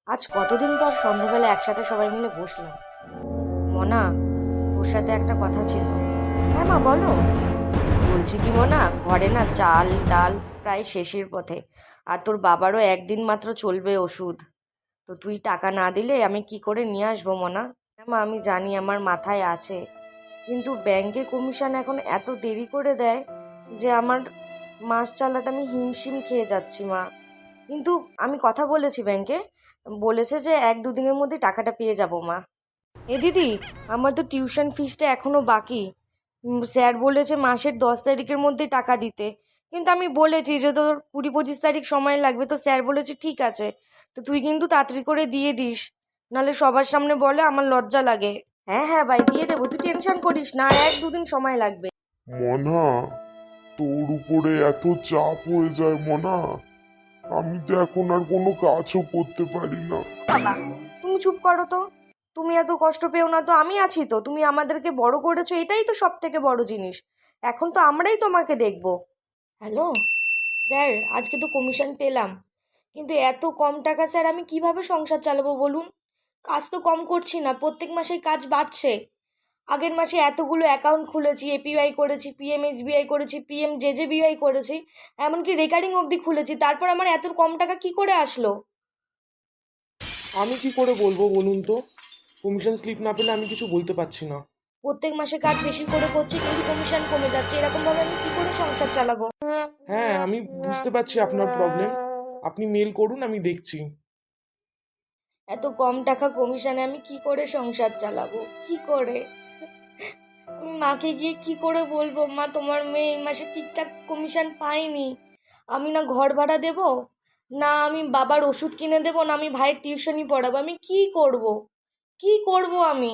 আজ কতদিন পর সন্ধ্যাবেলা একসাথে সবাই মিলে বসলাম। মনা, তোর সাথে একটা কথা ছিল। হ্যাঁ মা, বলো। বলছি কি মনা, ঘরে না চাল ডাল প্রায় শেষের পথে, আর তোর বাবারও একদিন মাত্র চলবে ওষুধ। তো তুই টাকা না দিলে আমি কি করে নিয়ে আসবো মনা? হ্যাঁ মা, আমি জানি আমার মাথায় আছে, কিন্তু ব্যাংকে কমিশন এখন এত দেরি করে দেয় যে আমার মাস চালাতে আমি হিমশিম খেয়ে যাচ্ছি মা। কিন্তু আমি কথা বলেছি ব্যাংকে, বলেছে যে 1-2 দিনের মধ্যে টাকাটা পেয়ে যাব মা। এ দিদি, আমার তো টিউশন ফিসটা এখনো বাকি। স্যার বলেছে মাসের 10 তারিখের মধ্যেই টাকা দিতে, কিন্তু আমি বলেছি যে তোর 20-25 তারিখ সময় লাগবে, তো স্যার বলেছে ঠিক আছে, তো তুই কিন্তু তাড়াতাড়ি করে দিয়ে দিস, নাহলে সবার সামনে বলে আমার লজ্জা লাগে। হ্যাঁ হ্যাঁ ভাই, দিয়ে দেবো, তুই টেনশন করিস না, আর 1-2 দিন সময় লাগবে। মনা, তোর উপরে এত চাপ হয়ে যায় মনা। আমি তো এখন আর কোনো কাজও করতে পারি না। বাবা, তুমি চুপ করো তো। তুমি এত কষ্ট পেও না তো, আমি আছি তো। তুমি আমাদেরকে বড় করেছো, এটাই তো সব থেকে বড় জিনিস। এখন তো আমরাই তোমাকে দেখবো। হ্যালো স্যার, আজকে তো কমিশন পেলাম, কিন্তু এত কম টাকা স্যার, আমি কিভাবে সংসার চালাবো বলুন? কাজ তো কম করছি না, প্রত্যেক মাসেই কাজ বাড়ছে। আগের মাসে এতগুলো অ্যাকাউন্ট খুলেছি, এপিওয়াই করেছি, পিএমএসবিআই করেছি, পিএমজেজেবিআই করেছি, এমনকি রেকারিং অবধি খুলেছি, তারপর আমার এত কম টাকা কি করে আসলো? আমি কি করে বলবো বলুন তো? কমিশন স্লিপ না পেলে আমি কিছু বলতে পারছি না। প্রত্যেক মাসে কাজ বেশি করে করছি, কিন্তু কমিশন কমে যাচ্ছে, এরকম ভাবে আমি কি করে সংসার চালাবো? হ্যাঁ, আমি বুঝতে পারছি আপনার প্রবলেম। আপনি মেল করুন, আমি দেখছি। এত কম টাকা কমিশনে আমি কি করে সংসার চালাবো, কি করে? আমি মাকে গিয়ে কি করে বলবো, মা তোমার মেয়ে এই মাসে ঠিকঠাক কমিশন পাইনি? আমি না ঘর ভাড়া দেব, না আমি বাবার ওষুধ কিনে দেবো, না আমি ভাইয়ের টিউশনি পড়াবো, আমি কি করব? কি করব আমি?